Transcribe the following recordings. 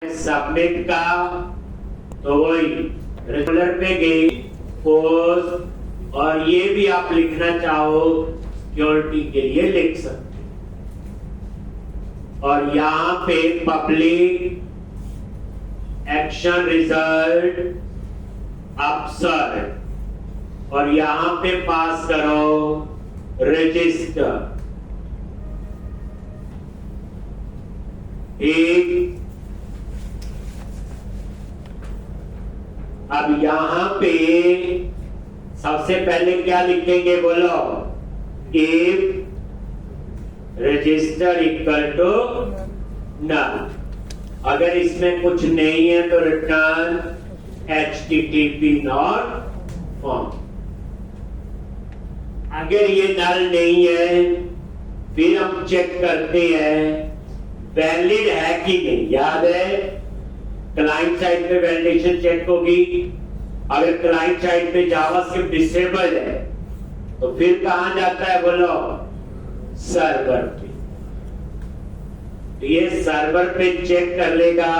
Submit का तो वही रेगुलर पे गई पोस्ट, और ये भी आप लिखना चाहो सिक्योरिटी के लिए लिख सकते, और यहां पे पब्लिक एक्शन रिजल्ट अपसर्ड, और यहां पे पास करो रजिस्टर। एक अब यहां पे सबसे पहले क्या लिखेंगे बोलो, if register equal to null. अगर इसमें कुछ नहीं है तो रिटर्न HTTP नॉट फाउंड। अगर ये नल नहीं है फिर हम चेक करते हैं वैलिड है कि नहीं। याद है क्लाइंट साइड पे वैलिडेशन चेक होगी, अगर क्लाइंट साइड पे जावास्क्रिप्ट डिसेबल है तो फिर कहां जाता है बोलो, सर्वर पे। तो ये सर्वर पे चेक कर लेगा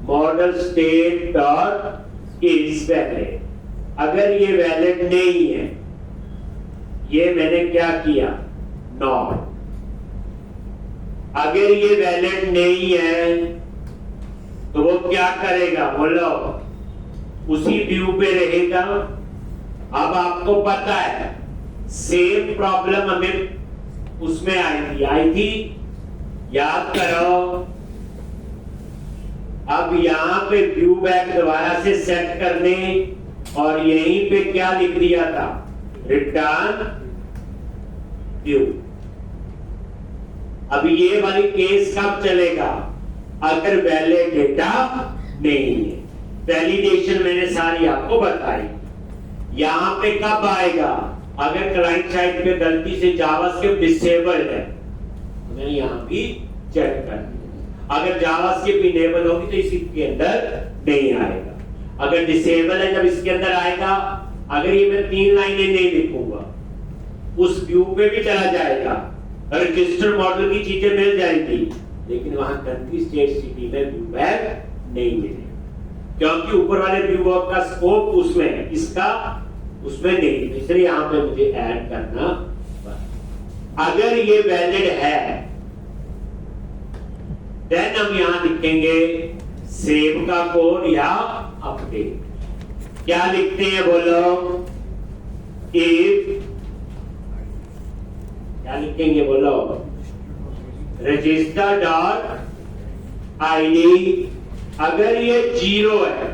model state dot is valid. अगर ये वैलिड नहीं है, ये मैंने क्या किया नॉट। अगर ये वैलिड नहीं है तो वो क्या करेगा बोलो, उसी व्यू पे रहेगा। अब आपको पता है सेम प्रॉब्लम हमें उसमें आई थी, याद करो। अब यहां पे व्यू बैक दोबारा से सेट करने, और यहीं पे क्या लिख दिया था, रिटर्न व्यू। अब ये वाली केस कब चलेगा, अगर वैलिड डेटा नहीं है। वैलिडेशन मैंने सारी आपको बताई। यहां पे कब आएगा, अगर क्लाइंट साइड पे गलती से जावास्क्रिप्ट डिसेबल्ड है, तो मैंने यहां भी चेक कर दिया। अगर जावास्क्रिप्ट इनेबल होगी तो इसके अंदर नहीं आएगा। अगर डिसेबल है जब इसके अंदर आएगा। अगर ये मैं 3 लाइनें नहीं लिखूंगा, उस व्यू पे भी चला जाएगा, रजिस्टर मॉडल की चीजें मिल जाएंगी, लेकिन वहां कंट्री स्टेट सिटी में व्यू बैक नहीं मिलेगा, क्योंकि ऊपर वाले व्यू बैक का स्कोप उसमें है, इसका उसमें नहीं। इसलिए यहां पे मुझे ऐड करना। अगर ये वैलिड है देन हम यहां लिखेंगे सेव का कोड या अपडेट। क्या लिखते हैं बोलो, इफ क्या लिखेंगे बोलो, रजिस्टर डॉट आईडी। अगर ये 0 है,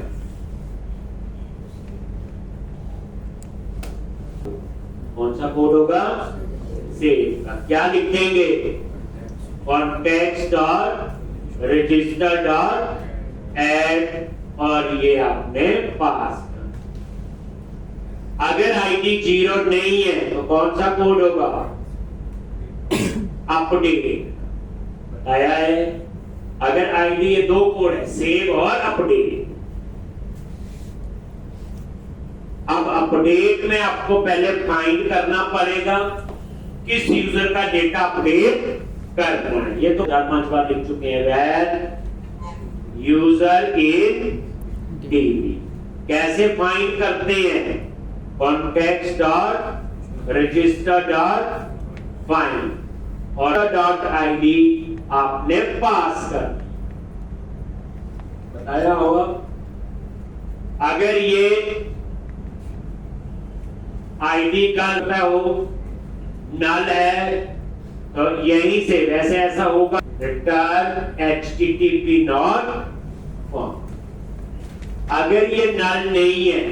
कौन सा कोड होगा, सेव का। क्या लिखेंगे, context dot register dot add, और ये आपने पास कर। अगर आईडी 0 नहीं है तो कौन सा कोड होगा, अपडेट। बताया है। अगर आईडी ये 2 कोड है, सेव और अपडेट। अब अपडेट में आपको पहले फाइंड करना पड़ेगा किस यूजर का डेटा अपडेट करना है। ये तो 4-5 बार लिख चुके हैं, वेर यूजर इन डीबी। कैसे फाइंड करते हैं, context dot register dot find, और डॉट आईडी आपने पास कर बताया होगा। अगर ये आईडी का हो नल है तो यहीं से वैसे ऐसा होगा, रिटर्न HTTP नॉट फाउंड। अगर ये नल नहीं है,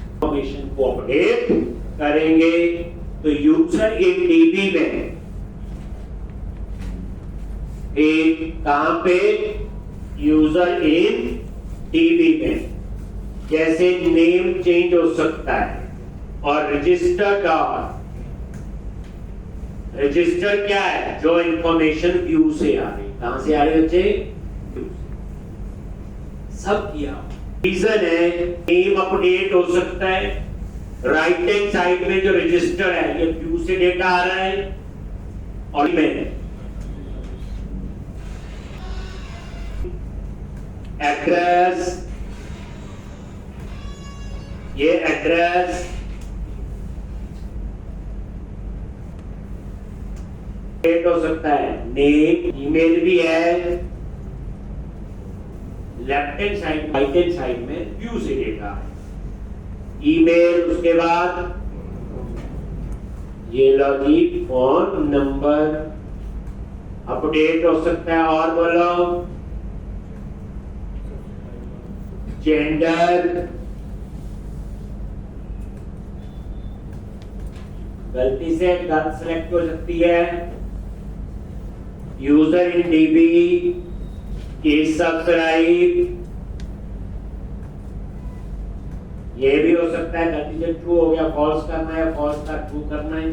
इंफॉर्मेशन को अपडेट करेंगे तो यूजर इन डीबी में एक कहां पे, यूजर इन डीबी में जैसे नेम चेंज हो सकता है, और रजिस्टर डॉट, रजिस्टर क्या है, जो इंफॉर्मेशन व्यू से आ रही। कहां से आ रही बच्चे, सब किया। रीजन है नेम अपडेट हो सकता है, राइट हैंड साइड में जो रजिस्टर है ये व्यू से डेटा आ रहा है, और में एड्रेस, ये एड्रेस डेट हो सकता है, नेम, ईमेल भी है, left hand side right hand side में व्यू से डेटा है, ईमेल, उसके बाद ये लो जी फोन नंबर अपडेट हो सकता है, और बोलो जेंडर, गलती से गर्ल सेलेक्ट हो सकती है, user in dB, is subscribe, ये भी हो सकता है गलती से ट्रू हो गया, फॉल्स करना है, फॉल्स का ट्रू करना है,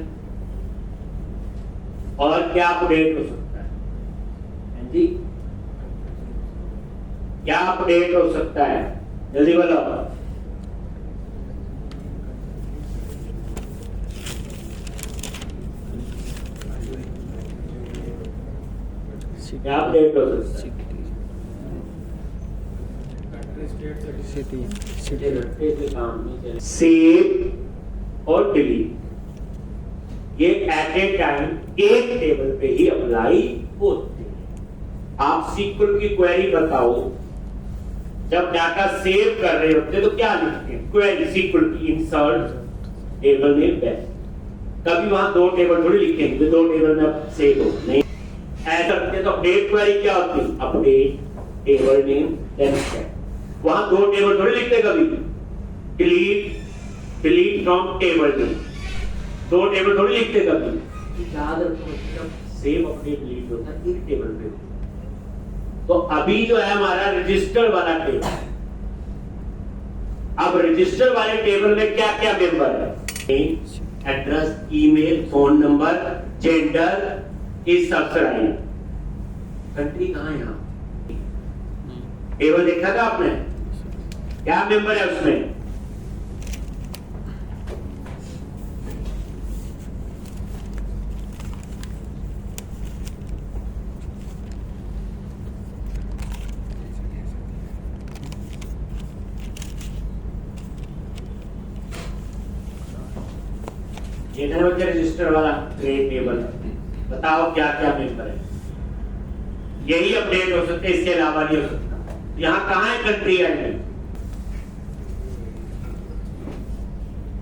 और क्या अपडेट हो सकता है जी, क्या अपडेट हो सकता है, जल्दी बोलो, क्या अपडेट हो सकता है, सेव और डिलीट, ये एट ए टाइम एक टेबल पे ही अप्लाई होते हैं। आप सीक्वल की क्वेरी बताओ, जब डाटा सेव कर रहे होते तो क्या लिखते हैं, क्वेरी सीक्वल की इंसर्ट टेबल नेम बेस्ट, कभी वहां दो टेबल थोड़ी लिखेंगे तो दो टेबल में सेव हो, नहीं ऐसा करते तो अपडेट क्वेरी क्या होती है, अपडेट टेबल नेम बेस्ट, वहां दो टेबल थोड़ी लिखते कभी, डिलीट फ्रॉम टेबल नेम, दो टेबल थोड़ी लिखते कभी, याद रखो जब सेव अपडेट डिलीट होता है एक टेबल पे। तो अभी जो है हमारा रजिस्टर वाला टेबल, अब रजिस्टर वाले टेबल में क्या क्या मेंबर है, address, email, phone number, gender, is subscribe, country कहां है, यहां टेबल देखा था आपने, क्या मेंबर है उसमें, ये बच्चे रजिस्टर वाला ट्रेड टेबल, बताओ क्या क्या मेंबर है, यही अपडेट हो सकते, इसके अलावा नहीं हो सकता। यहाँ कहाँ है कंट्री आईडी,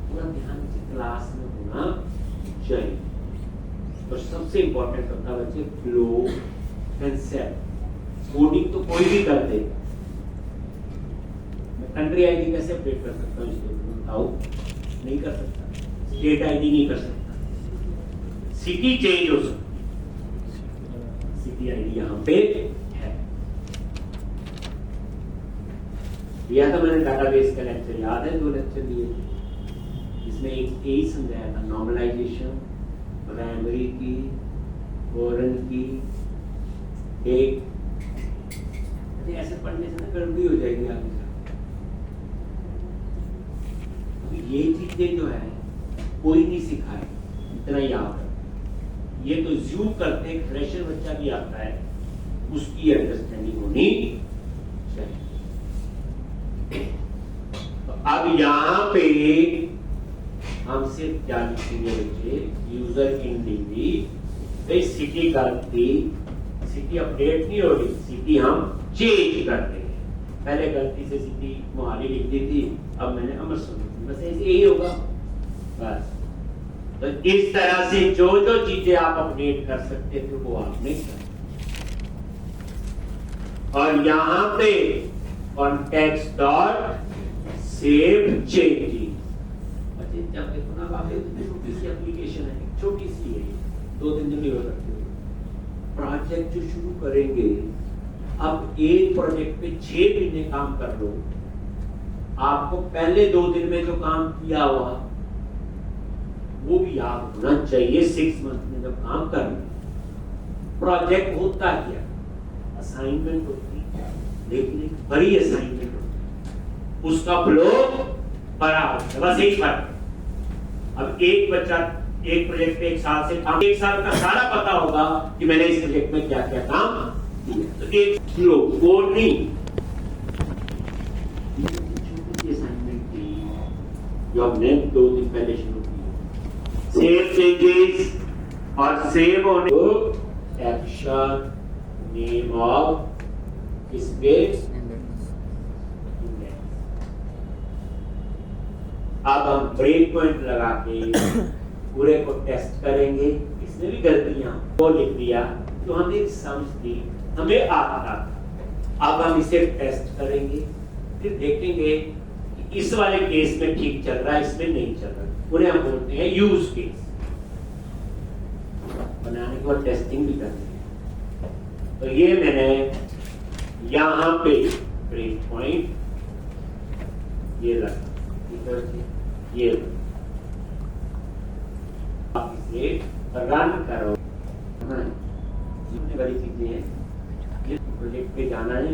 पूरा ध्यान से क्लास में होना चाहिए, और सबसे इंपॉर्टेंट होता है बच्चे फ्लो कंसेप्ट, कोडिंग तो कोई भी कर दे, मैं कंट्री आईडी कैसे अपडेट कर सकता हूँ, इसको बताओ, नहीं कर सकता, स्टेट आईडी नहीं कर सकता, सिटी चेंज हो सकती, सिटी आईडी यहाँ पे है, दिया था मैंने डाटाबेस का लेक्चर, याद है, 2 लेक्चर दिए, इसमें एक यही समझाया था, नॉर्मलाइजेशन, प्राइमरी की, फॉरेन की, एक ऐसे पढ़ने से ना गड़बड़ी हो जाएगी आगे, ये चीजें जो है कोई नहीं सिखाए, इतना याद है, ये तो ज्यूम करते हैं, फ्रेशर बच्चा भी आता है, उसकी अंडरस्टैंडिंग होनी चाहिए। तो अब यहाँ पे हम सिर्फ क्या लिखेंगे बच्चे, यूजर इन डीबी, सिटी गलती, सिटी अपडेट नहीं हो रही, सिटी हम चेंज करते हैं, पहले गलती से सिटी मोहाली लिख दी थी, अब मैंने अमृतसर, बस ऐसे यही होगा बस। तो इस तरह से जो जो चीजें आप अपडेट कर सकते थे वो आपने कर, और यहां पे कॉन्टेक्स्ट डॉट सेव चेंजिंग, जब देखो ना काफी छोटी सी एप्लीकेशन है, छोटी सी है, 2-3 दिन नहीं हो सकते, प्रोजेक्ट जो शुरू करेंगे, अब एक प्रोजेक्ट पे 6 महीने काम कर लो, आपको पहले 2 दिन में जो काम किया हुआ वो भी याद होना चाहिए, 6 मंथ में जब काम कर, प्रोजेक्ट होता क्या, असाइनमेंट होती है, लेकिन एक बड़ी असाइनमेंट होती है, उसका फ्लो बड़ा होता है, बस एक बार। अब एक बच्चा एक प्रोजेक्ट पे 1 साल से काम, 1 साल का सारा पता होगा कि मैंने इस प्रोजेक्ट में क्या क्या काम किया, तो एक फ्लो कोड नहीं, छोटी असाइनमेंट थी जो हमने 2 दिन पहले शुरू की। सेव चेंजेस और सेव होने को एक्शन नेम ऑफ स्पेस। अब हम ब्रेक पॉइंट लगा के पूरे को टेस्ट करेंगे। इसमें भी गलतियां वो लिख दिया तो हमें समझ दी, हमें आता था। अब हम इसे टेस्ट करेंगे, फिर देखेंगे कि इस वाले केस में ठीक चल रहा है, इसमें नहीं चल रहा। उन्हें हम बोलते हैं यूज केस। बनाने के बाद टेस्टिंग भी करनी है। तो ये मैंने यहां पे ब्रेक पॉइंट ये रखा, ये आप इसे रन करो। सीखने वाली चीजें हैं, ये प्रोजेक्ट पे जाना है,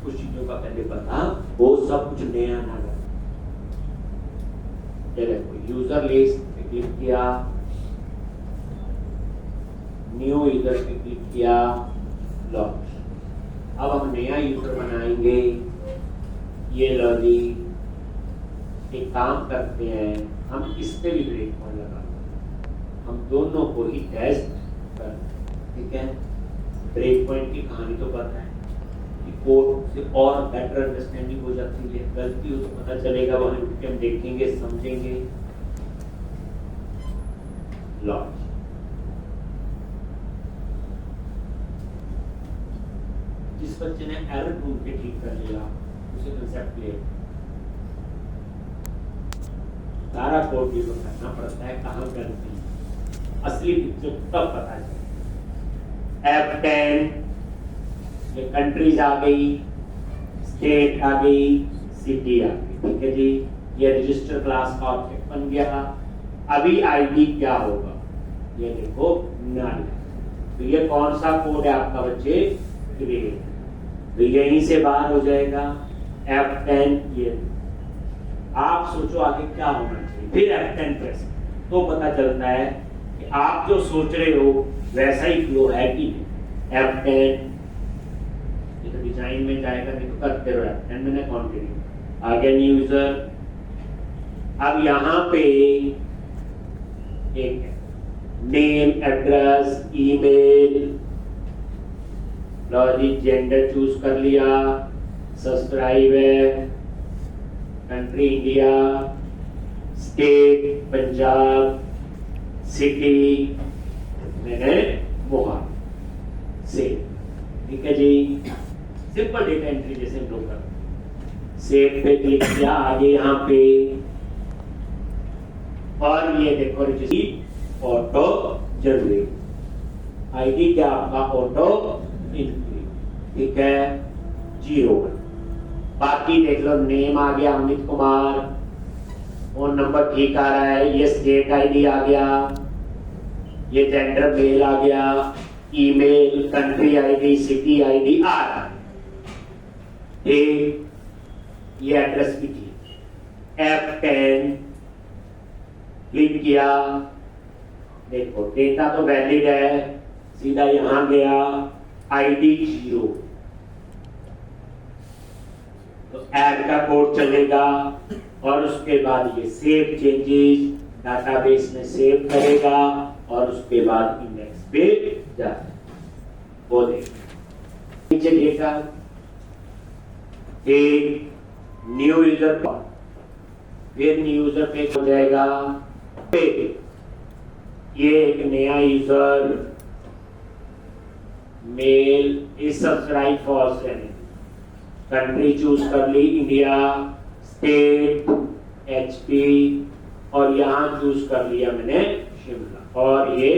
कुछ चीजों का पहले पता, वो सब कुछ नया ना लगे। यूजर लिस्ट पे क्लिक किया, न्यू यूजर पे क्लिक किया, लॉन्च। अब हम नया यूजर बनाएंगे। ये लो जी, एक काम करते हैं, हम इस पे भी ब्रेक पॉइंट लगा, हम दोनों को ही टेस्ट कर। ठीक है, ब्रेक पॉइंट की कहानी तो पता है कि कोड से और बेटर अंडरस्टैंडिंग हो जाती है। गलती हो तो पता चलेगा, वहां उठ के हम देखेंगे, समझेंगे। लॉन्च। जिस बच्चे ने एरर ढूंढ के ठीक कर लिया, उसे कंसेप्ट क्लियर। सारा कोड भी तो करना पड़ता है, कहाँ गलती, असली पिक्चर तब पता चले। F10 ये कंट्रीज आ गई, स्टेट आ गई, सिटी आ गई। ठीक है जी, ये रजिस्टर क्लास का ऑब्जेक्ट बन गया। अभी आईडी क्या होगा, ये देखो नल। तो ये कौन सा कोड है आपका बच्चे, ग्रेड। तो यहीं से बाहर हो जाएगा F10। ये आप सोचो आगे क्या होना चाहिए, फिर F10 प्रेस, तो पता चलता है कि आप जो सोच रहे हो वैसा ही फ्लो है कि नहीं। F10 ये तो डिजाइन में जाएगा, नहीं तो करते रहो। F10 मैंने कंटिन्यू, आगे न्यू यूजर। अब यहाँ पे एक name, address, email, logic, gender choose कर लिया, सब्सक्राइब है, country India, state Punjab, city मैंने मोहाली से। ठीक है जी, सिंपल डेटा एंट्री जैसे हम लोग करते। सेव पे क्लिक किया, आगे यहाँ पे, और ये देखो रजिस्ट्री ऑटो जनरेट। आईडी क्या आपका, ऑटो इंक्रीज। ठीक है, 01। बाकी देख लो, नेम आ गया अमित कुमार, फोन नंबर ठीक आ रहा है, ये स्टेट आईडी आ गया, ये जेंडर मेल आ गया, email, country ID, city ID आ रहा है। ये एड्रेस भी ठीक। F10 क्लिक किया, देखो डेटा तो वैलिड है, सीधा यहां गया, आईडी 0, तो ऐड का कोड चलेगा। और उसके बाद ये सेव चेंजेस डाटाबेस में सेव करेगा, और उसके बाद इंडेक्स पे जाएगा। वो देखो नीचे डेटा, एक न्यू यूजर पर, फिर न्यू यूजर पे हो जाएगा, ये एक नया यूजर, मेल, इस सब्सक्राइब फॉल्स रहने, कंट्री चूज कर ली इंडिया, स्टेट HP, और यहां चूज कर लिया मैंने शिमला, और ये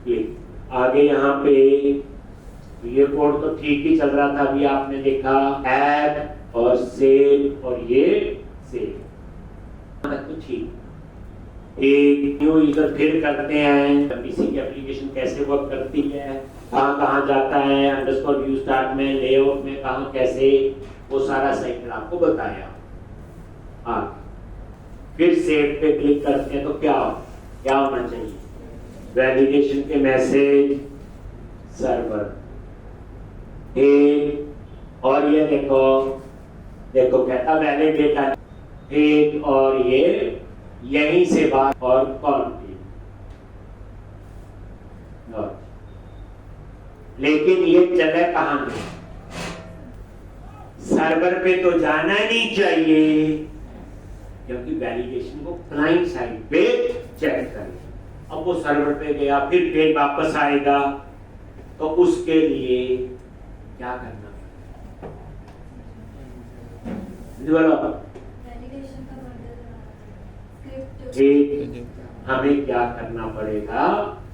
क्लिक। आगे यहाँ पे ये कोड तो ठीक ही चल रहा था, अभी आपने देखा ऐड और सेव, और ये सेव तो ठीक। एक न्यू यूजर फिर करते हैं, पीसी की एप्लीकेशन कैसे वर्क करती है, कहाँ कहाँ जाता है, अंडरस्कोर व्यू स्टार्ट में, लेआउट में कहाँ कैसे, वो सारा साइकिल आपको बताया। फिर सेव पे क्लिक करते हैं तो क्या होना चाहिए, वैलिडेशन के मैसेज सर्वर। और ये देखो देखो कहता वैलिड डेटा एक और ये यहीं से बात और कौन थी, लेकिन ये चले कहां में, सर्वर पे तो जाना नहीं चाहिए क्योंकि वैलिडेशन को क्लाइंट साइड पे चेक करें। अब वो सर्वर पे गया फिर वापस आएगा, तो उसके लिए क्या करना ठीक, हमें क्या करना पड़ेगा,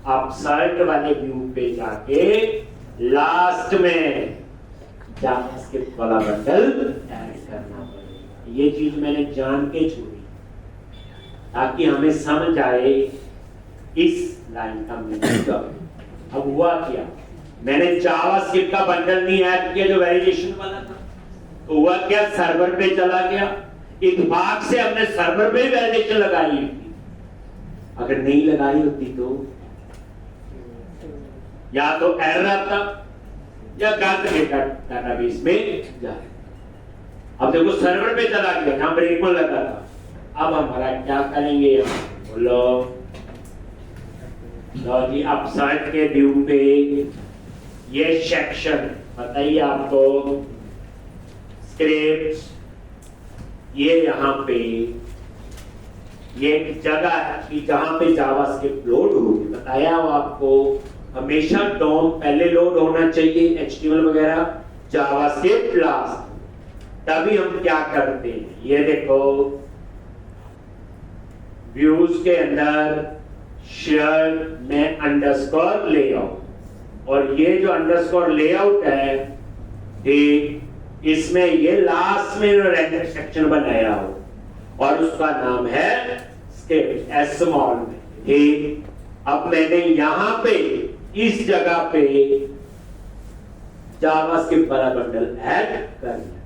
अपसर्ट वाले व्यू पे जाके लास्ट में जावास्क्रिप्ट वाला बंडल ऐड करना पड़ेगा। ये चीज मैंने जान के छोड़ी ताकि हमें समझ आए इस लाइन का मीनिंग। अब हुआ क्या, मैंने जावास्क्रिप्ट का बंडल नहीं ऐड किया जो वैलिडेशन वाला था, तो हुआ क्या, सर्वर पे चला गया, इत्तेफाक से हमने सर्वर पे वैलिडेशन लगाई थी, अगर नहीं लगाई होती तो या तो एरर आता या गलत डेटाबेस में जा। अब देखो सर्वर पे चला गया, यहां ब्रेक में लगा था, अब हमारा क्या करेंगे, बोलो जी अपसाइट के व्यू पे ये सेक्शन बताइए आपको, स्क्रिप्ट्स, ये यहाँ पे ये जगह है कि जहां पे जावास्क्रिप्ट लोड होगी, बताया हो आपको हमेशा डॉम पहले लोड होना चाहिए, एचटीएमएल वगैरह जावास्क्रिप्ट लास्ट, तभी हम क्या करते हैं, ये देखो व्यूज के अंदर शेयर में अंडरस्कोर लेआउट, और ये जो अंडरस्कोर लेआउट है ठीक, इसमें ये लास्ट में रेंडर सेक्शन बनाया हो और उसका नाम है स्क्रिप्ट एस स्मॉल में ठीक। अब मैंने यहां पे इस जगह पे जावास्क्रिप्ट वाला बंडल ऐड कर दिया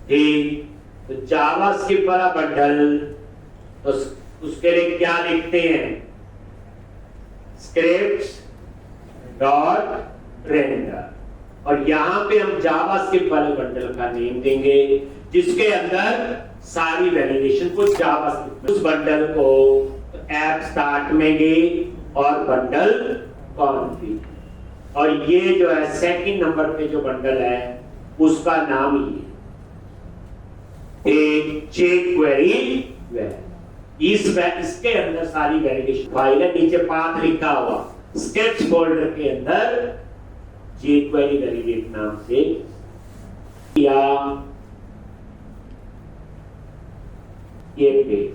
ठीक। तो जावास्क्रिप्ट वाला बंडल, तो उसके लिए क्या लिखते हैं, स्क्रिप्ट्स डॉट रेंडर, और यहां पे हम जावास्क्रिप्ट वाले बंडल का नेम देंगे जिसके अंदर सारी वैलिडेशन को जावास्क्रिप्ट, उस बंडल को ऐप स्टार्ट में गए और बंडल कॉन्फ़िग, और ये जो है सेकंड नंबर पे जो बंडल है उसका नाम ये jQuery वेब, इसके अंदर सारी वैलिडेशन फाइल है, नीचे पाथ लिखा हुआ स्क्रिप्ट्स फोल्डर के अंदर jQuery वैलिडेट नाम से या ये पेज